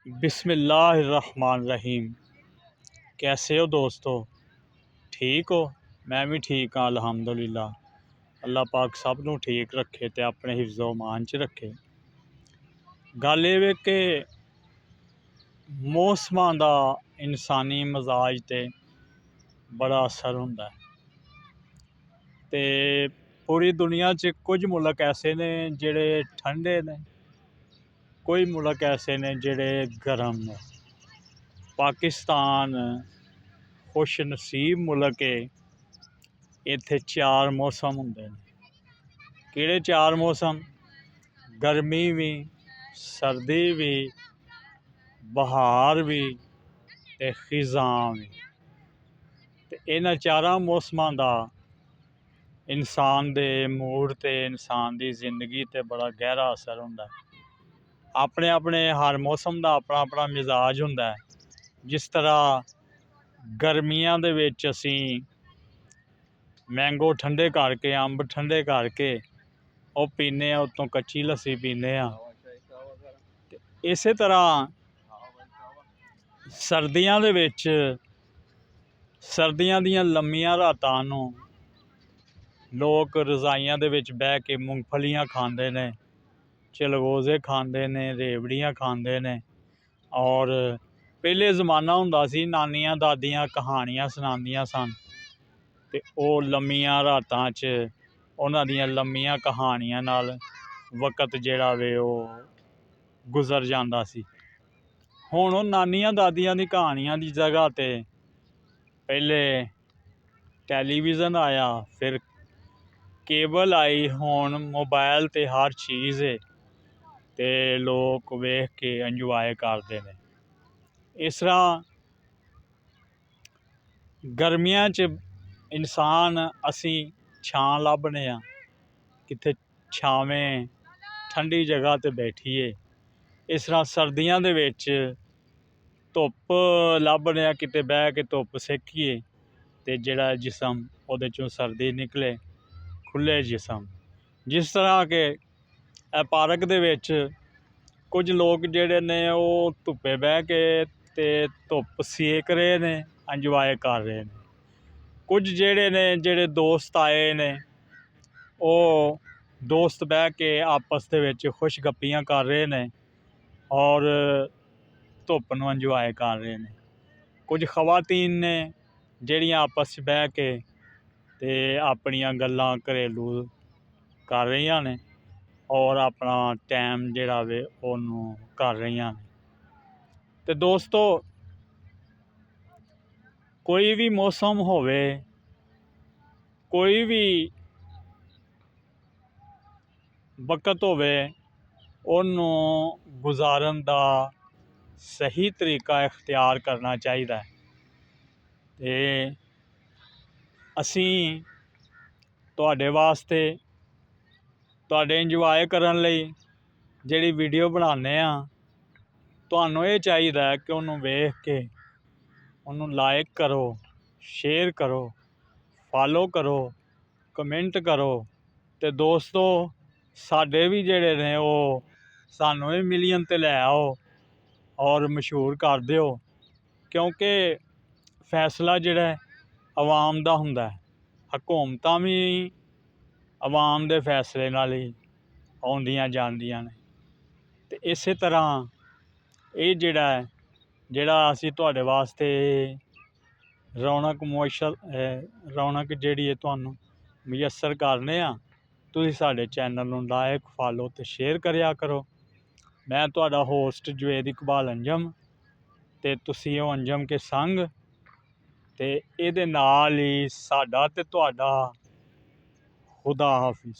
बिस्मिल्लाहिर्रहमानिर्रहीम। कैसे हो दोस्तों? ठीक हो? मैं भी ठीक हाँ अल्हम्दुलिल्लाह। अल्लाह पाक सब नूं ठीक रखे ते अपने हिफ्ज़ो मान च रखे। गल ये वे कि मौसमां दा इंसानी मजाज ते बड़ा असर हुंदा है ते पूरी दुनिया च कुछ मुल्क ऐसे ने जिहड़े ठंडे ने, कोई मुल्क ऐसे ने जिहड़े गर्म ने। पाकिस्तान खुश नसीब मुल्क है, इत्थे 4 मौसम हुंदे ने। किहड़े 4 मौसम? गर्मी भी, सर्दी भी, बहार भी ते खिज़ां भी। ते इन्हां 4 मौसमां दा इंसान दे मूड ते इंसान दी जिंदगी ते बड़ा गहरा असर हुंदा है। अपने अपने हर मौसम दा अपना अपना मिजाज हुंदा है। जिस तरह गर्मियां दे विच असीं मैंगो ठंडे करके, अंब ठंडे करके ਉਹ ਪੀਂਦੇ ਹਾਂ, ਉਤੋਂ ਕੱਚੀ ਲੱਸੀ ਪੀਂਦੇ ਹਾਂ। ਤੇ ਇਸੇ ਤਰ੍ਹਾਂ ਸਰਦੀਆਂ ਦੇ ਵਿੱਚ ਸਰਦੀਆਂ ਦੀਆਂ ਲੰਮੀਆਂ ਰਾਤਾਂ ਨੂੰ ਲੋਕ ਰਜ਼ਾਈਆਂ ਦੇ ਵਿੱਚ ਬਹਿ ਕੇ ਮੂੰਗਫਲੀਆਂ ਖਾਂਦੇ ਨੇ, ਚਲਗੋਜ਼ੇ ਖਾਂਦੇ ਨੇ, ਰੇਵੜੀਆਂ ਖਾਂਦੇ ਨੇ। ਔਰ ਪਹਿਲੇ ਜ਼ਮਾਨਾ ਹੁੰਦਾ ਸੀ, ਨਾਨੀਆਂ ਦਾਦੀਆਂ ਕਹਾਣੀਆਂ ਸੁਣਾਉਂਦੀਆਂ ਸਨ ਤੇ ਉਹ ਲੰਮੀਆਂ ਰਾਤਾਂ 'ਚ ਉਹਨਾਂ ਦੀਆਂ ਲੰਮੀਆਂ ਕਹਾਣੀਆਂ ਨਾਲ ਵਕਤ ਜਿਹੜਾ ਵੇ ਉਹ ਗੁਜ਼ਰ ਜਾਂਦਾ ਸੀ। ਹੁਣ ਉਹ ਨਾਨੀਆਂ ਦਾਦੀਆਂ ਦੀ ਕਹਾਣੀਆਂ ਦੀ ਜਗ੍ਹਾ 'ਤੇ ਪਹਿਲੇ ਟੈਲੀਵਿਜ਼ਨ ਆਇਆ, ਫਿਰ ਕੇਬਲ ਆਈ, ਹੁਣ ਮੋਬਾਇਲ 'ਤੇ ਹਰ ਚੀਜ਼ ਹੈ ਤੇ ਲੋਕ ਵੇਖ ਕੇ ਇੰਜੋਏ ਕਰਦੇ ਨੇ। ਇਸ ਤਰ੍ਹਾਂ ਗਰਮੀਆਂ 'ਚ ਇਨਸਾਨ ਅਸੀਂ ਛਾਂ ਲੱਭਦੇ ਹਾਂ, ਕਿਤੇ ਛਾਵੇਂ ਠੰਡੀ ਜਗ੍ਹਾ 'ਤੇ ਬੈਠੀਏ। ਇਸ ਤਰ੍ਹਾਂ ਸਰਦੀਆਂ ਦੇ ਵਿੱਚ ਧੁੱਪ ਲੱਭਦੇ ਹਾਂ, ਕਿਤੇ ਬਹਿ ਕੇ ਧੁੱਪ ਸੇਕੀਏ ਅਤੇ ਜਿਹੜਾ ਜਿਸਮ ਉਹਦੇ 'ਚੋਂ ਸਰਦੀ ਨਿਕਲੇ, ਖੁੱਲ੍ਹੇ ਜਿਸਮ। ਜਿਸ ਤਰ੍ਹਾਂ ਕਿ ਇਹ ਪਾਰਕ ਦੇ ਵਿੱਚ ਕੁਝ ਲੋਕ ਜਿਹੜੇ ਨੇ ਉਹ ਧੁੱਪੇ ਬਹਿ ਕੇ ਅਤੇ ਧੁੱਪ ਸੇਕ ਰਹੇ ਨੇ, ਇੰਜੋਏ ਕਰ ਰਹੇ ਨੇ। ਕੁਝ ਜਿਹੜੇ ਨੇ, ਜਿਹੜੇ ਦੋਸਤ ਆਏ ਨੇ, ਉਹ ਦੋਸਤ ਬਹਿ ਕੇ ਆਪਸ ਦੇ ਵਿੱਚ ਖੁਸ਼ ਗੱਪੀਆਂ ਕਰ ਰਹੇ ਨੇ ਔਰ ਧੁੱਪ ਨੂੰ ਇੰਜੋਏ ਕਰ ਰਹੇ ਨੇ। ਕੁਝ ਖਵਾਤੀਨ ਨੇ ਜਿਹੜੀਆਂ ਆਪਸ 'ਚ ਬਹਿ ਕੇ ਅਤੇ ਆਪਣੀਆਂ ਗੱਲਾਂ ਘਰੇਲੂ ਕਰ ਰਹੀਆਂ ਨੇ ਔਰ ਆਪਣਾ ਟਾਈਮ ਜਿਹੜਾ ਵੇ ਉਹਨੂੰ ਕਰ ਰਹੀਆਂ ਨੇ। ਅਤੇ ਦੋਸਤੋ, ਕੋਈ ਵੀ ਮੌਸਮ ਹੋਵੇ, ਕੋਈ ਵੀ ਵਕਤ ਹੋਵੇ, ਉਹਨੂੰ ਗੁਜ਼ਾਰਨ ਦਾ ਸਹੀ ਤਰੀਕਾ ਇਖਤਿਆਰ ਕਰਨਾ ਚਾਹੀਦਾ ਹੈ। ਅਤੇ ਅਸੀਂ ਤੁਹਾਡੇ ਵਾਸਤੇ, ਤੁਹਾਡੇ ਇੰਜੋਏ ਕਰਨ ਲਈ ਜਿਹੜੀ ਵੀਡੀਓ ਬਣਾਉਂਦੇ ਹਾਂ, ਤੁਹਾਨੂੰ ਇਹ ਚਾਹੀਦਾ ਕਿ ਉਹਨੂੰ ਵੇਖ ਕੇ ਉਹਨੂੰ ਲਾਇਕ ਕਰੋ, ਸ਼ੇਅਰ ਕਰੋ, ਫਾਲੋ ਕਰੋ, ਕਮੈਂਟ ਕਰੋ। ਅਤੇ ਦੋਸਤੋ, ਸਾਡੇ ਵੀ ਜਿਹੜੇ ਨੇ ਉਹ ਸਾਨੂੰ ਵੀ ਮਿਲੀਅਨ 'ਤੇ ਲੈ ਆਓ ਔਰ ਮਸ਼ਹੂਰ ਕਰ ਦਿਓ, ਕਿਉਂਕਿ ਫੈਸਲਾ ਜਿਹੜਾ ਆਵਾਮ ਦਾ ਹੁੰਦਾ ਹੈ। ਹਕੂਮਤਾਂ ਵੀ ਆਵਾਮ ਦੇ ਫੈਸਲੇ ਨਾਲ ਹੀ ਆਉਂਦੀਆਂ ਜਾਂਦੀਆਂ ਨੇ। ਅਤੇ ਇਸੇ ਤਰ੍ਹਾਂ ਇਹ ਜਿਹੜਾ ਅਸੀਂ ਤੁਹਾਡੇ ਵਾਸਤੇ ਰੌਣਕ ਜਿਹੜੀ ਹੈ ਤੁਹਾਨੂੰ ਮੁਯੱਸਰ ਕਰਨੇ ਆ, ਤੁਸੀਂ ਸਾਡੇ ਚੈਨਲ ਨੂੰ ਲਾਇਕ, ਫਾਲੋ ਅਤੇ ਸ਼ੇਅਰ ਕਰਿਆ ਕਰੋ। ਮੈਂ ਤੁਹਾਡਾ ਹੋਸਟ ਜਵੇਦ ਇਕਬਾਲ ਅੰਜਮ, ਅਤੇ ਤੁਸੀਂ ਉਹ ਅੰਜਮ ਕੇ ਸੰਗ। ਅਤੇ ਇਹਦੇ ਨਾਲ ਹੀ ਸਾਡਾ ਅਤੇ ਤੁਹਾਡਾ ਖੁਦਾ ਹਾਫਿਜ਼।